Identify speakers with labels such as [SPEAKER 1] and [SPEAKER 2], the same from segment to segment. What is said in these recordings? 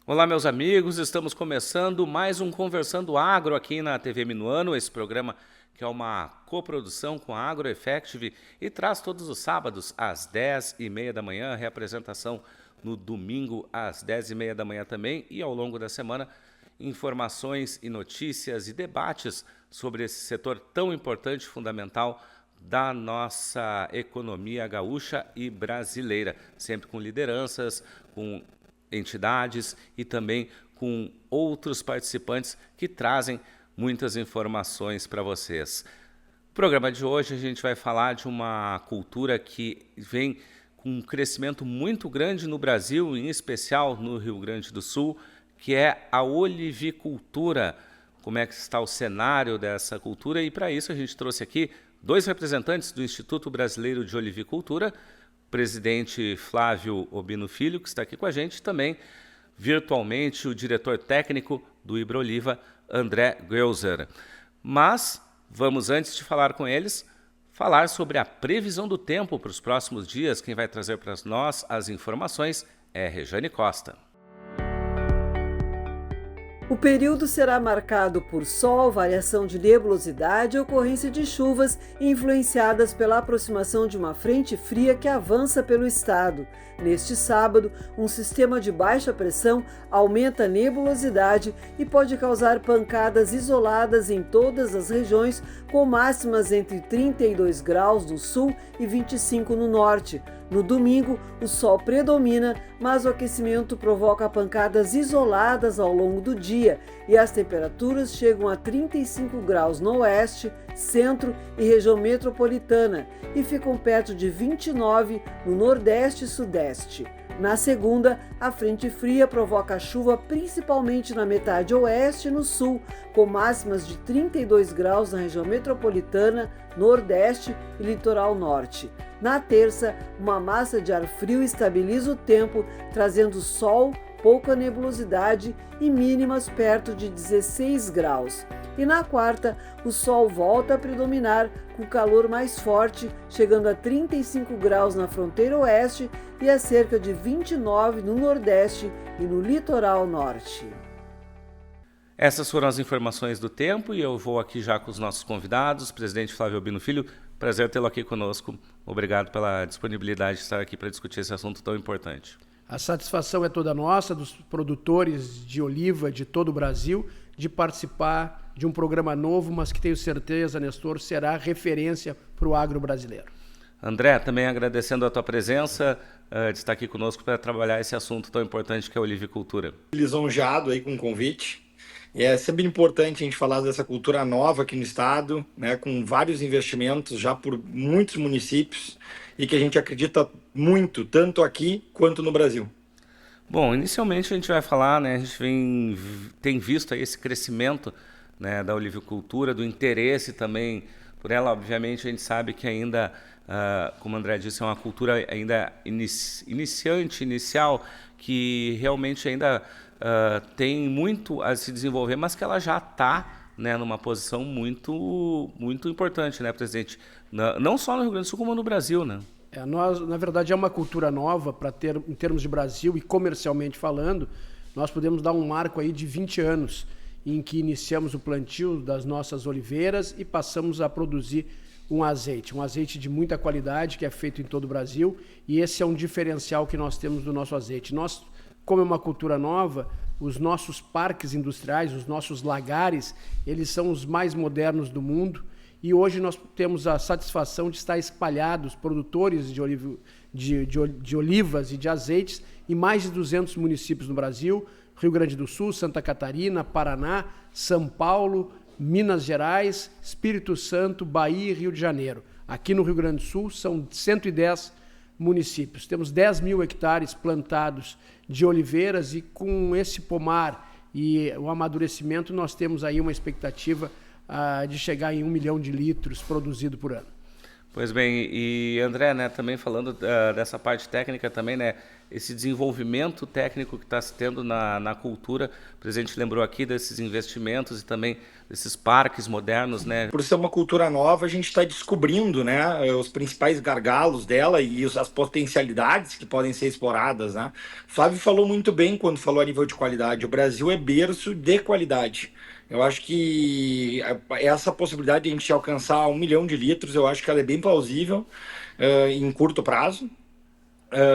[SPEAKER 1] Olá, meus amigos, estamos começando mais um Conversando Agro aqui na TV Minuano, esse programa que é uma coprodução com a AgroEffective e traz todos os sábados às 10h30 da manhã, reapresentação no domingo às 10h30 da manhã também e ao longo da semana informações e notícias e debates sobre esse setor tão importante e fundamental da nossa economia gaúcha e brasileira, sempre com lideranças, com entidades e também com outros participantes que trazem muitas informações para vocês. No programa de hoje a gente vai falar de uma cultura que vem com um crescimento muito grande no Brasil, em especial no Rio Grande do Sul, que é a olivicultura. Como é que está o cenário dessa cultura? E para isso a gente trouxe aqui dois representantes do Instituto Brasileiro de Olivicultura, presidente Flávio Obino Filho, que está aqui com a gente, também virtualmente o diretor técnico do Ibroliva, André Geuser. Mas vamos, antes de falar com eles, falar sobre a previsão do tempo para os próximos dias. Quem vai trazer para nós as informações é Rejane Costa.
[SPEAKER 2] O período será marcado por sol, variação de nebulosidade e ocorrência de chuvas influenciadas pela aproximação de uma frente fria que avança pelo estado. Neste sábado, um sistema de baixa pressão aumenta a nebulosidade e pode causar pancadas isoladas em todas as regiões, com máximas entre 32 graus no sul e 25 no norte. No domingo, o sol predomina, mas o aquecimento provoca pancadas isoladas ao longo do dia e as temperaturas chegam a 35 graus no oeste, centro e região metropolitana e ficam perto de 29 no nordeste e sudeste. Na segunda, a frente fria provoca chuva principalmente na metade oeste e no sul, com máximas de 32 graus na região metropolitana, nordeste e litoral norte. Na terça, uma massa de ar frio estabiliza o tempo, trazendo sol, pouca nebulosidade e mínimas perto de 16 graus. E na quarta, o sol volta a predominar com calor mais forte, chegando a 35 graus na fronteira oeste e a cerca de 29 no nordeste e no litoral norte.
[SPEAKER 1] Essas foram as informações do tempo e eu vou aqui já com os nossos convidados, presidente Flávio Obino Filho. Prazer tê-lo aqui conosco. Obrigado pela disponibilidade de estar aqui para discutir esse assunto tão importante.
[SPEAKER 3] A satisfação é toda nossa, dos produtores de oliva de todo o Brasil, de participar de um programa novo, mas que tenho certeza, Nestor, será referência para o agro brasileiro.
[SPEAKER 1] André, também agradecendo a tua presença, de estar aqui conosco para trabalhar esse assunto tão importante que é a olivicultura.
[SPEAKER 4] Lisonjeado aí com o convite. E é sempre importante a gente falar dessa cultura nova aqui no estado, né, com vários investimentos já por muitos municípios e que a gente acredita muito, tanto aqui quanto no Brasil.
[SPEAKER 1] Bom, inicialmente a gente vai falar, né, a gente tem visto aí esse crescimento, né, da olivicultura, do interesse também por ela. Obviamente a gente sabe que ainda, como o André disse, é uma cultura ainda inicial, que realmente ainda tem muito a se desenvolver, mas que ela já está, né, numa posição muito importante, né, presidente? Não só no Rio Grande do Sul, como no Brasil, né?
[SPEAKER 3] Nós, na verdade, é uma cultura nova para ter, em termos de Brasil e comercialmente falando, nós podemos dar um marco aí de 20 anos em que iniciamos o plantio das nossas oliveiras e passamos a produzir um azeite de muita qualidade que é feito em todo o Brasil, e esse é um diferencial que nós temos do nosso azeite. Nós, como é uma cultura nova, os nossos parques industriais, os nossos lagares, eles são os mais modernos do mundo. E hoje nós temos a satisfação de estar espalhados, produtores de olivas e de azeites, em mais de 200 municípios no Brasil, Rio Grande do Sul, Santa Catarina, Paraná, São Paulo, Minas Gerais, Espírito Santo, Bahia e Rio de Janeiro. Aqui no Rio Grande do Sul são 110 municípios. Temos 10 mil hectares plantados de oliveiras e com esse pomar e o amadurecimento nós temos aí uma expectativa de chegar em 1 milhão de litros produzido por ano.
[SPEAKER 1] Pois bem, e André, né, também falando dessa parte técnica também, né, esse desenvolvimento técnico que está se tendo na cultura. O presidente lembrou aqui desses investimentos e também desses parques modernos, né?
[SPEAKER 4] Por ser uma cultura nova, a gente está descobrindo, né, os principais gargalos dela e as potencialidades que podem ser exploradas, né? Flávio falou muito bem quando falou a nível de qualidade. O Brasil é berço de qualidade. Eu acho que essa possibilidade de a gente alcançar 1 milhão de litros, eu acho que ela é bem plausível em curto prazo.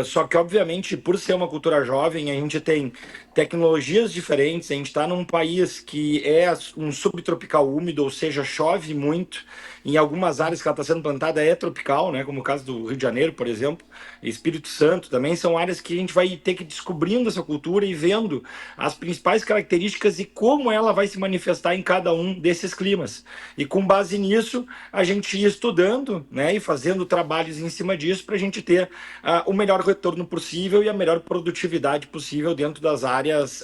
[SPEAKER 4] Só que, obviamente, por ser uma cultura jovem, a gente tem tecnologias diferentes, a gente está num país que é um subtropical úmido, ou seja, chove muito. Em algumas áreas que ela está sendo plantada é tropical, né? Como o caso do Rio de Janeiro, por exemplo, Espírito Santo também, são áreas que a gente vai ter que ir descobrindo essa cultura e vendo as principais características e como ela vai se manifestar em cada um desses climas. E com base nisso, a gente ir estudando, né, e fazendo trabalhos em cima disso para a gente ter o melhor retorno possível e a melhor produtividade possível dentro das áreas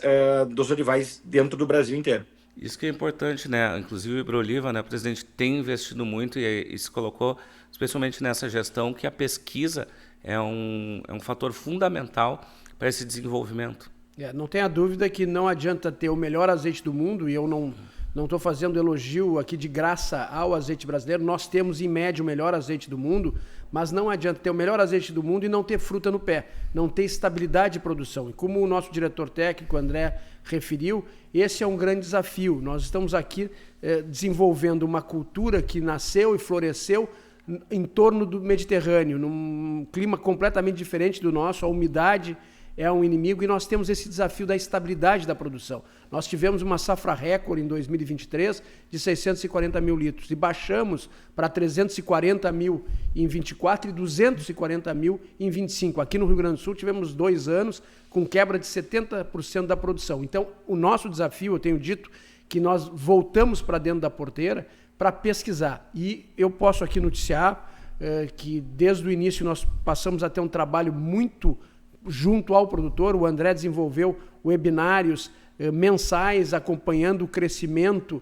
[SPEAKER 4] dos olivais dentro do Brasil inteiro.
[SPEAKER 1] Isso que é importante, né? Inclusive o Ibroliva, né, o presidente tem investido muito e se colocou, especialmente nessa gestão, que a pesquisa é um fator fundamental para esse desenvolvimento.
[SPEAKER 3] Não tenha dúvida que não adianta ter o melhor azeite do mundo, e eu não estou fazendo elogio aqui de graça ao azeite brasileiro. Nós temos, em média, o melhor azeite do mundo, mas não adianta ter o melhor azeite do mundo e não ter fruta no pé, não ter estabilidade de produção. E como o nosso diretor técnico, André, referiu, esse é um grande desafio. Nós estamos aqui desenvolvendo uma cultura que nasceu e floresceu em torno do Mediterrâneo, num clima completamente diferente do nosso. A umidade é um inimigo e nós temos esse desafio da estabilidade da produção. Nós tivemos uma safra recorde em 2023 de 640 mil litros e baixamos para 340 mil em 24 e 240 mil em 25. Aqui no Rio Grande do Sul tivemos 2 anos com quebra de 70% da produção. Então, o nosso desafio, eu tenho dito, que nós voltamos para dentro da porteira para pesquisar. E eu posso aqui noticiar que desde o início nós passamos a ter um trabalho muito junto ao produtor. O André desenvolveu webinários mensais acompanhando o crescimento,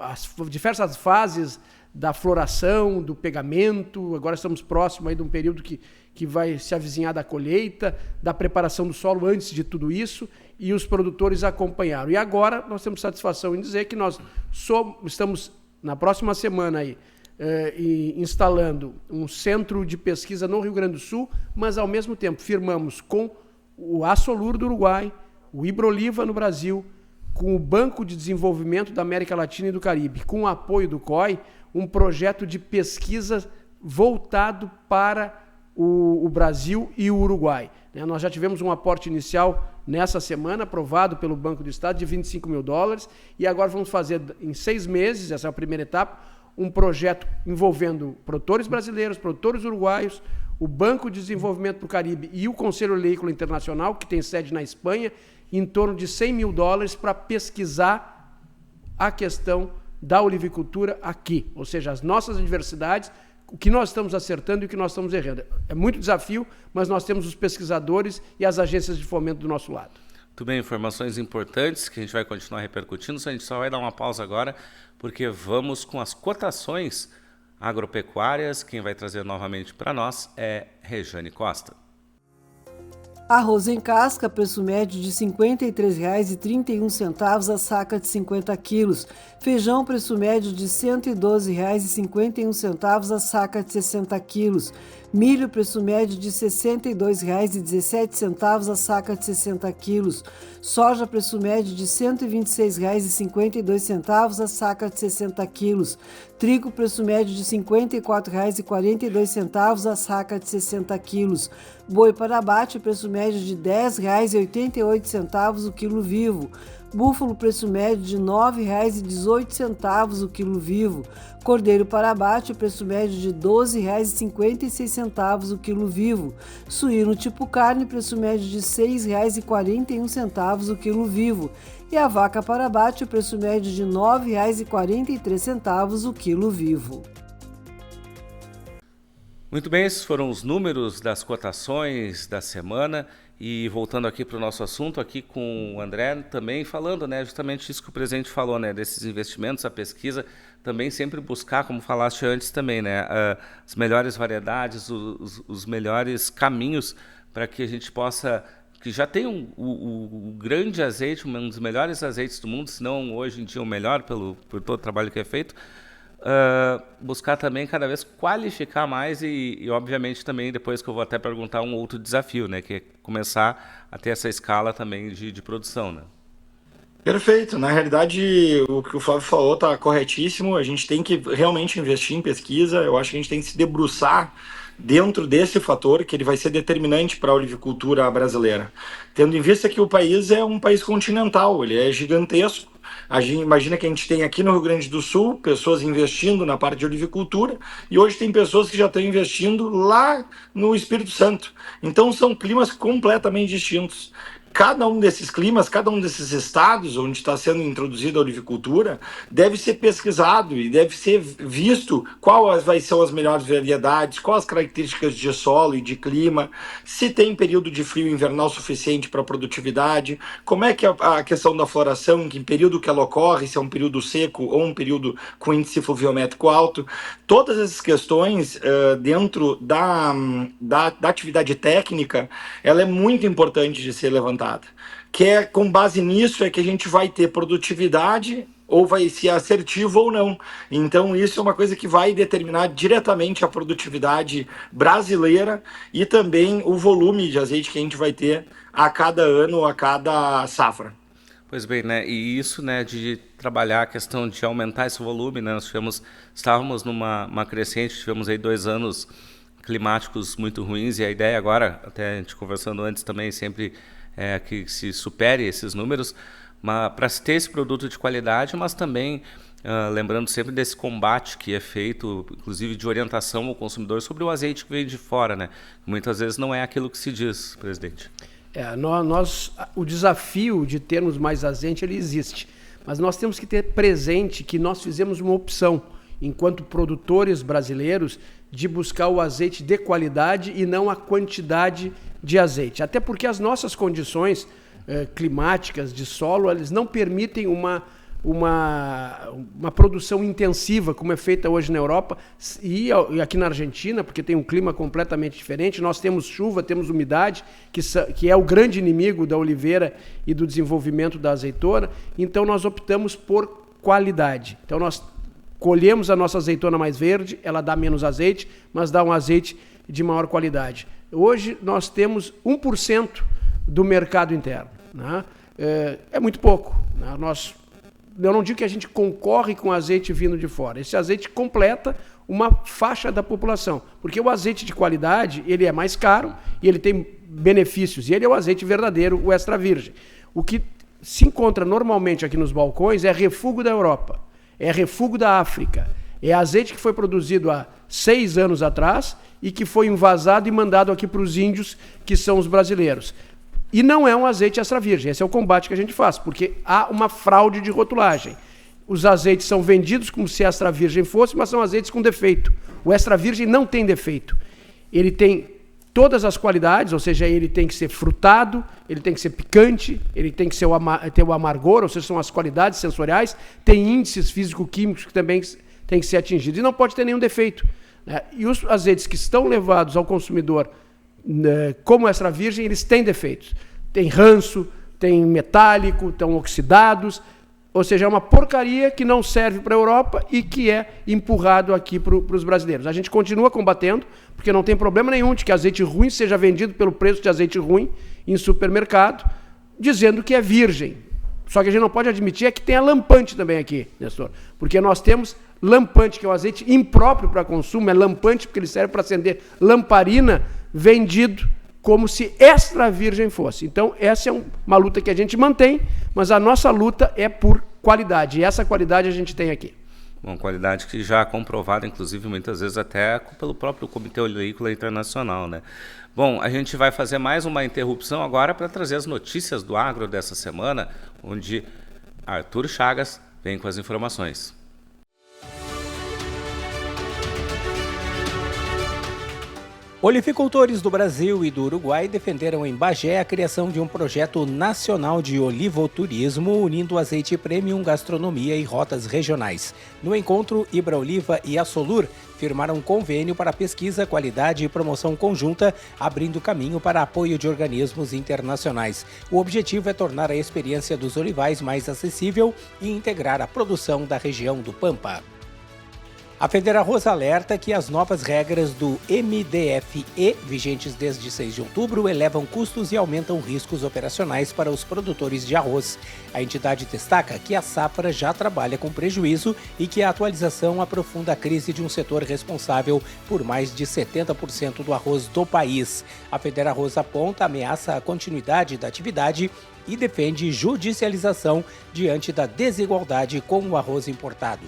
[SPEAKER 3] as diversas fases da floração, do pegamento. Agora estamos próximos aí de um período que vai se avizinhar da colheita, da preparação do solo antes de tudo isso, e os produtores acompanharam. E agora nós temos satisfação em dizer que nós estamos, na próxima semana aí, instalando um centro de pesquisa no Rio Grande do Sul, mas ao mesmo tempo firmamos com o Assolur do Uruguai, o Ibroliva no Brasil, com o Banco de Desenvolvimento da América Latina e do Caribe, com o apoio do COI, um projeto de pesquisa voltado para o Brasil e o Uruguai. Nós já tivemos um aporte inicial nessa semana, aprovado pelo Banco do Estado, de $25 mil, e agora vamos fazer em 6 meses, essa é a primeira etapa, um projeto envolvendo produtores brasileiros, produtores uruguaios, o Banco de Desenvolvimento do Caribe e o Conselho Oleícola Internacional, que tem sede na Espanha, em torno de $100 mil para pesquisar a questão da olivicultura aqui, ou seja, as nossas adversidades, o que nós estamos acertando e o que nós estamos errando. É muito desafio, mas nós temos os pesquisadores e as agências de fomento do nosso lado.
[SPEAKER 1] Muito bem, informações importantes que a gente vai continuar repercutindo, a gente só vai dar uma pausa agora, porque vamos com as cotações agropecuárias. Quem vai trazer novamente para nós é Rejane Costa.
[SPEAKER 2] Arroz em casca, preço médio de R$ 53,31 a saca de 50 quilos. Feijão, preço médio de R$ 112,51 a saca de 60 quilos. Milho, preço médio de R$ 62,17 a saca de 60 quilos. Soja, preço médio de R$ 126,52 a saca de 60 quilos. Trigo, preço médio de R$ 54,42 a saca de 60 quilos. Boi para abate, preço médio de R$ 10,88 o quilo vivo. Búfalo, preço médio de R$ 9,18 o quilo vivo. Cordeiro para abate, preço médio de R$ 12,56 o quilo vivo. Suíno tipo carne, preço médio de R$ 6,41 o quilo vivo. E a vaca para abate, preço médio de R$ 9,43 o quilo vivo.
[SPEAKER 1] Muito bem, esses foram os números das cotações da semana. E voltando aqui para o nosso assunto, aqui com o André, também falando, né, justamente isso que o presidente falou, né, desses investimentos, a pesquisa, também sempre buscar, como falaste antes também, né, as melhores variedades, os melhores caminhos para que a gente possa, que já tem o grande azeite, um dos melhores azeites do mundo, se não hoje em dia o melhor por todo o trabalho que é feito, buscar também cada vez qualificar mais e obviamente também depois que eu vou até perguntar um outro desafio, né, que é começar a ter essa escala também de produção, né?
[SPEAKER 4] Perfeito. Na realidade, o que o Flávio falou está corretíssimo. A gente tem que realmente investir em pesquisa. Eu acho que a gente tem que se debruçar dentro desse fator, que ele vai ser determinante para a olivicultura brasileira. Tendo em vista que o país é um país continental, ele é gigantesco. A gente imagina que a gente tem aqui no Rio Grande do Sul pessoas investindo na parte de olivicultura e hoje tem pessoas que já estão investindo lá no Espírito Santo. Então são climas completamente distintos. Cada um desses climas, cada um desses estados onde está sendo introduzida a olivicultura deve ser pesquisado e deve ser visto quais são as melhores variedades, quais as características de solo e de clima, se tem período de frio invernal suficiente para produtividade, como é que é a questão da floração, em que período que ela ocorre, se é um período seco ou um período com índice fluviométrico alto. Todas essas questões dentro da atividade técnica, ela é muito importante de ser levantada. Que é com base nisso é que a gente vai ter produtividade ou vai ser assertivo ou não. Então isso é uma coisa que vai determinar diretamente a produtividade brasileira e também o volume de azeite que a gente vai ter a cada ano, a cada safra.
[SPEAKER 1] Pois bem, né? E isso, né, de trabalhar a questão de aumentar esse volume, né? Estávamos numa crescente, tivemos aí 2 anos climáticos muito ruins e a ideia agora, até a gente conversando antes também, sempre que se supere esses números, para se ter esse produto de qualidade, mas também lembrando sempre desse combate que é feito, inclusive de orientação ao consumidor sobre o azeite que vem de fora, né? Muitas vezes não é aquilo que se diz, presidente.
[SPEAKER 3] O desafio de termos mais azeite, ele existe, mas nós temos que ter presente que nós fizemos uma opção, enquanto produtores brasileiros, de buscar o azeite de qualidade e não a quantidade de azeite. Até porque as nossas condições climáticas de solo, eles não permitem uma produção intensiva, como é feita hoje na Europa e aqui na Argentina, porque tem um clima completamente diferente. Nós temos chuva, temos umidade, que é o grande inimigo da oliveira e do desenvolvimento da azeitona. Então nós optamos por qualidade. Então nós colhemos a nossa azeitona mais verde, ela dá menos azeite, mas dá um azeite de maior qualidade. Hoje nós temos 1% do mercado interno, né? É muito pouco, né? Eu não digo que a gente concorre com azeite vindo de fora. Esse azeite completa uma faixa da população, porque o azeite de qualidade ele é mais caro e ele tem benefícios, e ele é o azeite verdadeiro, o extra virgem. O que se encontra normalmente aqui nos balcões é refúgio da Europa, é refúgio da África, é azeite que foi produzido há 6 anos atrás e que foi invasado e mandado aqui para os índios, que são os brasileiros. E não é um azeite extra virgem, esse é o combate que a gente faz, porque há uma fraude de rotulagem. Os azeites são vendidos como se extra virgem fosse, mas são azeites com defeito. O extra virgem não tem defeito. Ele tem todas as qualidades, ou seja, ele tem que ser frutado, ele tem que ser picante, ele tem que ter o amargor, ou seja, são as qualidades sensoriais, tem índices físico-químicos que também têm que ser atingidos, e não pode ter nenhum defeito, né? E os azeites que estão levados ao consumidor como extra virgem, eles têm defeitos. Tem ranço, tem metálico, estão oxidados, ou seja, é uma porcaria que não serve para a Europa e que é empurrado aqui para os brasileiros. A gente continua combatendo, porque não tem problema nenhum de que azeite ruim seja vendido pelo preço de azeite ruim em supermercado, dizendo que é virgem. Só que a gente não pode admitir que tem a lampante também aqui, Nestor, porque nós temos lampante, que é um azeite impróprio para consumo, é lampante porque ele serve para acender lamparina, vendido como se extra virgem fosse. Então, essa é uma luta que a gente mantém, mas a nossa luta é por qualidade, e essa qualidade a gente tem aqui.
[SPEAKER 1] Bom, qualidade que já é comprovada, inclusive, muitas vezes até pelo próprio Comitê Oleícola Internacional, né? Bom, a gente vai fazer mais uma interrupção agora para trazer as notícias do agro dessa semana, onde Arthur Chagas vem com as informações.
[SPEAKER 5] Olivicultores do Brasil e do Uruguai defenderam em Bagé a criação de um projeto nacional de olivoturismo unindo azeite premium, gastronomia e rotas regionais. No encontro, Ibra Oliva e a Solur firmaram um convênio para pesquisa, qualidade e promoção conjunta, abrindo caminho para apoio de organismos internacionais. O objetivo é tornar a experiência dos olivais mais acessível e integrar a produção da região do Pampa. A FederArroz alerta que as novas regras do MDF-E, vigentes desde 6 de outubro, elevam custos e aumentam riscos operacionais para os produtores de arroz. A entidade destaca que a safra já trabalha com prejuízo e que a atualização aprofunda a crise de um setor responsável por mais de 70% do arroz do país. A FederArroz aponta ameaça à continuidade da atividade e defende judicialização diante da desigualdade com o arroz importado.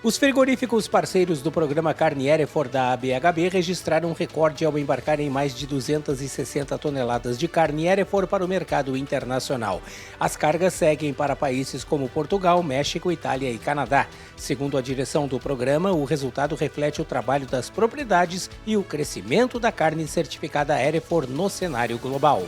[SPEAKER 5] Os frigoríficos parceiros do programa Carne Hereford da ABHB registraram um recorde ao embarcarem mais de 260 toneladas de carne Hereford para o mercado internacional. As cargas seguem para países como Portugal, México, Itália e Canadá. Segundo a direção do programa, o resultado reflete o trabalho das propriedades e o crescimento da carne certificada Hereford no cenário global.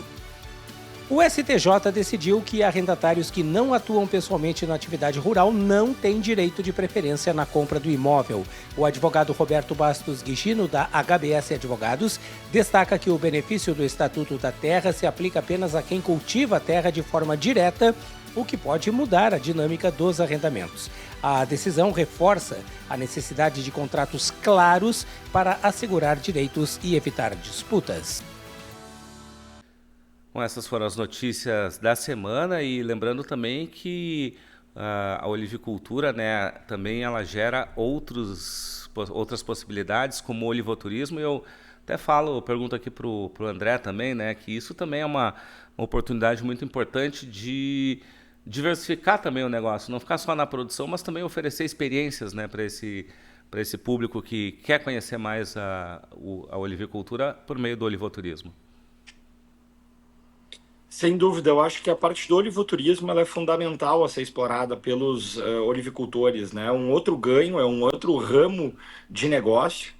[SPEAKER 5] O STJ decidiu que arrendatários que não atuam pessoalmente na atividade rural não têm direito de preferência na compra do imóvel. O advogado Roberto Bastos Guichino, da HBS Advogados, destaca que o benefício do Estatuto da Terra se aplica apenas a quem cultiva a terra de forma direta, o que pode mudar a dinâmica dos arrendamentos. A decisão reforça a necessidade de contratos claros para assegurar direitos e evitar disputas.
[SPEAKER 1] Bom, essas foram as notícias da semana e lembrando também que a olivicultura, né, também ela gera outras possibilidades como o olivoturismo. Eu até pergunto aqui para o André também, né, que isso também é uma oportunidade muito importante de diversificar também o negócio, não ficar só na produção, mas também oferecer experiências, né, para esse público que quer conhecer mais a olivicultura por meio do olivoturismo.
[SPEAKER 4] Sem dúvida, eu acho que a parte do olivoturismo ela é fundamental a ser explorada pelos olivicultores, né? Um outro ganho, é um outro ramo de negócio,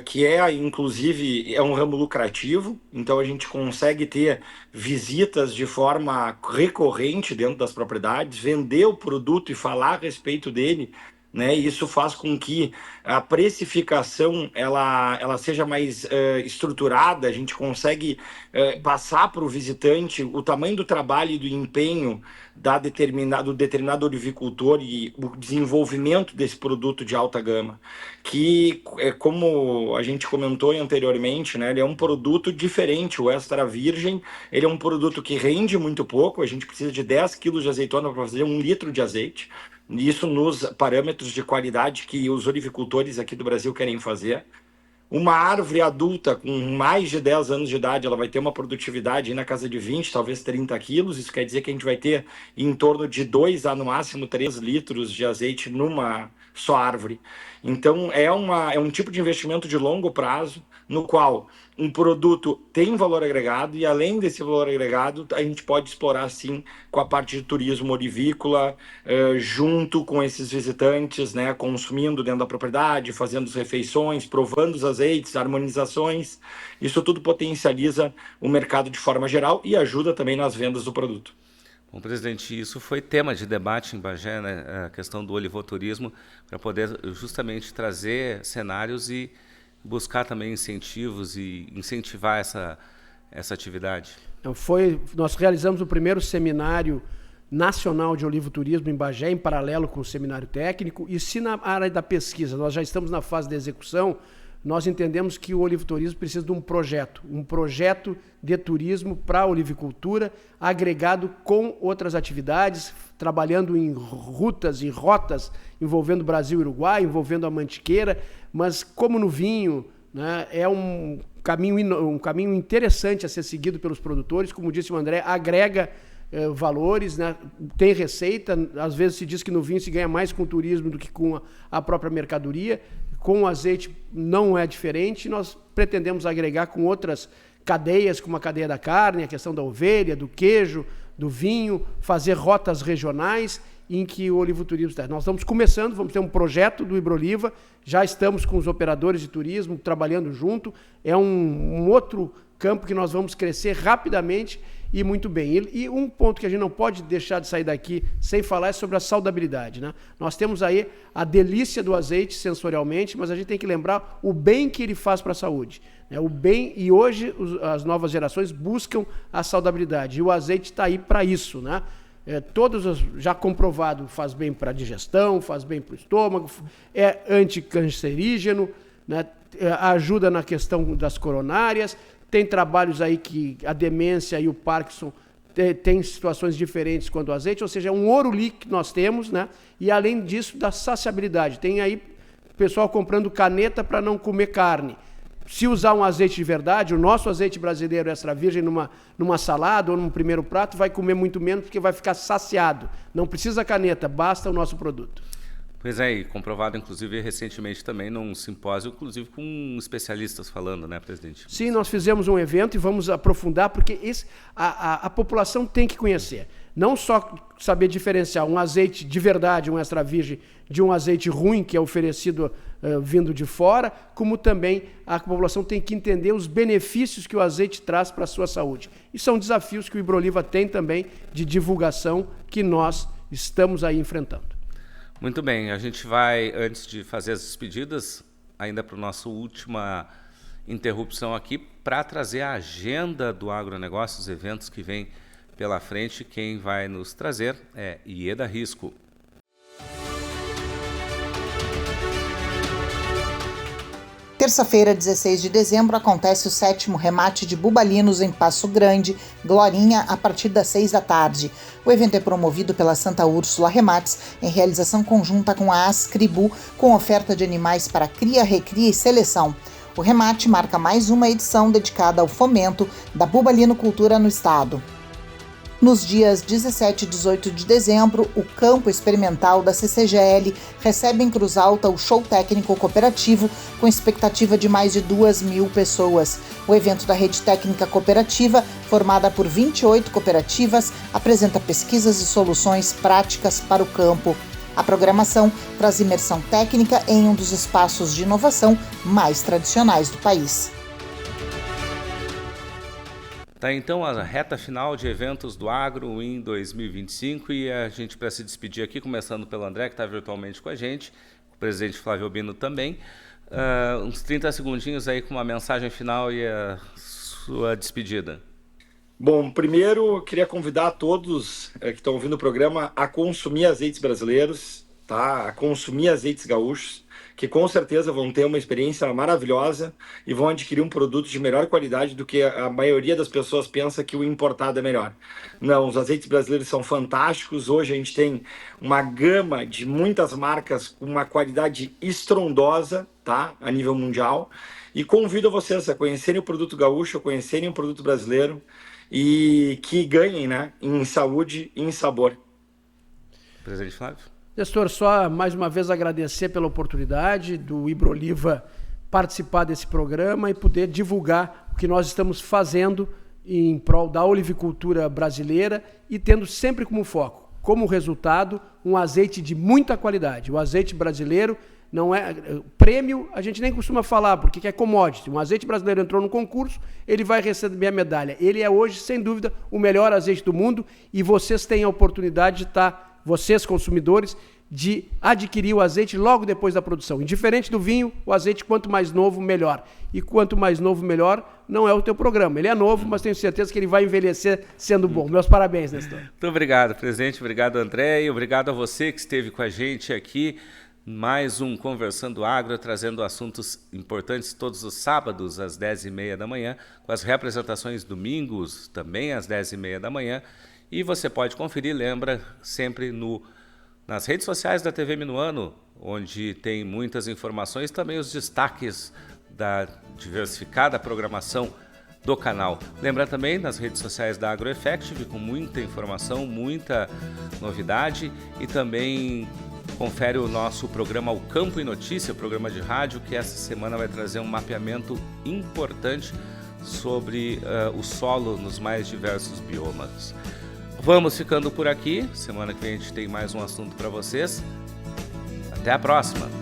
[SPEAKER 4] que inclusive, é um ramo lucrativo, então a gente consegue ter visitas de forma recorrente dentro das propriedades, vender o produto e falar a respeito dele, né? Isso faz com que a precificação ela seja mais estruturada, a gente consegue passar para o visitante o tamanho do trabalho e do empenho do determinado olivicultor e o desenvolvimento desse produto de alta gama, que, como a gente comentou anteriormente, né, ele é um produto diferente. O extra virgem, ele é um produto que rende muito pouco, a gente precisa de 10 quilos de azeitona para fazer 1 litro de azeite, isso nos parâmetros de qualidade que os olivicultores aqui do Brasil querem fazer. Uma árvore adulta com mais de 10 anos de idade, ela vai ter uma produtividade aí na casa de 20, talvez 30 quilos. Isso quer dizer que a gente vai ter em torno de 2 a no máximo 3 litros de azeite numa só árvore. Então é um tipo de investimento de longo prazo, no qual um produto tem valor agregado e, além desse valor agregado, a gente pode explorar sim com a parte de turismo olivícola, junto com esses visitantes, né, consumindo dentro da propriedade, fazendo as refeições, provando os azeites, harmonizações. Isso tudo potencializa o mercado de forma geral e ajuda também nas vendas do produto.
[SPEAKER 1] Bom, presidente, isso foi tema de debate em Bagé, né, a questão do olivoturismo, para poder justamente trazer cenários e buscar também incentivos e incentivar essa atividade.
[SPEAKER 3] Nós realizamos o primeiro seminário nacional de olivoturismo em Bagé, em paralelo com o seminário técnico, e se na área da pesquisa nós já estamos na fase de execução, nós entendemos que o olivoturismo precisa de um projeto de turismo para a olivicultura, agregado com outras atividades, trabalhando em rotas envolvendo Brasil e Uruguai, envolvendo a mantiqueira, mas como no vinho, né, é um caminho interessante a ser seguido pelos produtores. Como disse o André, agrega valores, né, tem receita. Às vezes se diz que no vinho se ganha mais com o turismo do que com a própria mercadoria. Com o azeite não é diferente. Nós pretendemos agregar com outras cadeias, como a cadeia da carne, a questão da ovelha, do queijo, do vinho, fazer rotas regionais em que o olivoturismo está. Nós estamos começando, vamos ter um projeto do Ibroliva, já estamos com os operadores de turismo trabalhando junto, é um outro campo que nós vamos crescer rapidamente e muito bem. E um ponto que a gente não pode deixar de sair daqui sem falar é sobre a saudabilidade, né? Nós temos aí a delícia do azeite sensorialmente, mas a gente tem que lembrar o bem que ele faz para a saúde, né? O bem, e hoje as novas gerações buscam a saudabilidade, e o azeite está aí para isso, né? Já comprovado, faz bem para a digestão, faz bem para o estômago, é anticancerígeno, né? Ajuda na questão das coronárias. Tem trabalhos aí que a demência e o Parkinson tem situações diferentes quanto ao azeite, ou seja, é um ouro líquido que nós temos, né? E além disso, da saciabilidade. Tem aí pessoal comprando caneta para não comer carne. Se usar um azeite de verdade, o nosso azeite brasileiro extra virgem numa salada ou num primeiro prato, vai comer muito menos porque vai ficar saciado. Não precisa caneta, basta o nosso produto.
[SPEAKER 1] Pois é, e comprovado, inclusive, recentemente também num simpósio, inclusive com especialistas falando, né, presidente?
[SPEAKER 3] Sim, nós fizemos um evento e vamos aprofundar, porque a população tem que conhecer. Não só saber diferenciar um azeite de verdade, um extra virgem, de um azeite ruim, que é oferecido vindo de fora, como também a população tem que entender os benefícios que o azeite traz para a sua saúde. E são desafios que o Ibroliva tem também de divulgação que nós estamos aí enfrentando.
[SPEAKER 1] Muito bem, a gente vai, antes de fazer as despedidas, ainda para a nossa última interrupção aqui, para trazer a agenda do agronegócio, os eventos que vem pela frente. Quem vai nos trazer é Ieda Risco.
[SPEAKER 6] Terça-feira, 16 de dezembro, acontece o 7º remate de bubalinos em Passo Grande, Glorinha, a partir das 6 da tarde. O evento é promovido pela Santa Úrsula Remates, em realização conjunta com a Ascribu, com oferta de animais para cria, recria e seleção. O remate marca mais uma edição dedicada ao fomento da bubalinocultura no estado. Nos dias 17 e 18 de dezembro, o campo experimental da CCGL recebe em Cruz Alta o show técnico cooperativo, com expectativa de mais de 2.000 pessoas. O evento da Rede Técnica Cooperativa, formada por 28 cooperativas, apresenta pesquisas e soluções práticas para o campo. A programação traz imersão técnica em um dos espaços de inovação mais tradicionais do país.
[SPEAKER 1] Tá, então, a reta final de eventos do Agro em 2025, e a gente, para se despedir aqui, começando pelo André, que está virtualmente com a gente, o presidente Flávio Albino também, uns 30 segundinhos aí com uma mensagem final e a sua despedida.
[SPEAKER 4] Bom, primeiro eu queria convidar todos que estão ouvindo o programa a consumir azeites brasileiros, tá? A consumir azeites gaúchos, que com certeza vão ter uma experiência maravilhosa e vão adquirir um produto de melhor qualidade do que a maioria das pessoas pensa que o importado é melhor. Não, os azeites brasileiros são fantásticos. Hoje a gente tem uma gama de muitas marcas com uma qualidade estrondosa, tá? A nível mundial. E convido vocês a conhecerem o produto gaúcho, a conhecerem o produto brasileiro e que ganhem, né, em saúde e em sabor.
[SPEAKER 1] Presidente Flávio.
[SPEAKER 3] Gestor, só mais uma vez agradecer pela oportunidade do Ibroliva participar desse programa e poder divulgar o que nós estamos fazendo em prol da olivicultura brasileira e tendo sempre como foco, como resultado, um azeite de muita qualidade. O azeite brasileiro não é prêmio, a gente nem costuma falar, porque é commodity. Um azeite brasileiro entrou no concurso, ele vai receber a medalha. Ele é hoje, sem dúvida, o melhor azeite do mundo e vocês têm a oportunidade de estar, vocês consumidores, de adquirir o azeite logo depois da produção. Indiferente do vinho, o azeite quanto mais novo, melhor. E quanto mais novo, melhor, não é o teu programa. Ele é novo, mas tenho certeza que ele vai envelhecer sendo bom. Meus parabéns, Nestor.
[SPEAKER 1] Muito obrigado, presidente. Obrigado, André. E obrigado a você que esteve com a gente aqui. Mais um Conversando Agro, trazendo assuntos importantes todos os sábados às 10h30 da manhã, com as representações domingos também às 10h30 da manhã. E você pode conferir, lembra, sempre nas redes sociais da TV Minuano, onde tem muitas informações, também os destaques da diversificada programação do canal. Lembra também nas redes sociais da AgroEffective, com muita informação, muita novidade, e também confere o nosso programa O Campo e Notícia, programa de rádio, que essa semana vai trazer um mapeamento importante sobre o solo nos mais diversos biomas. Vamos ficando por aqui. Semana que vem a gente tem mais um assunto para vocês. Até a próxima!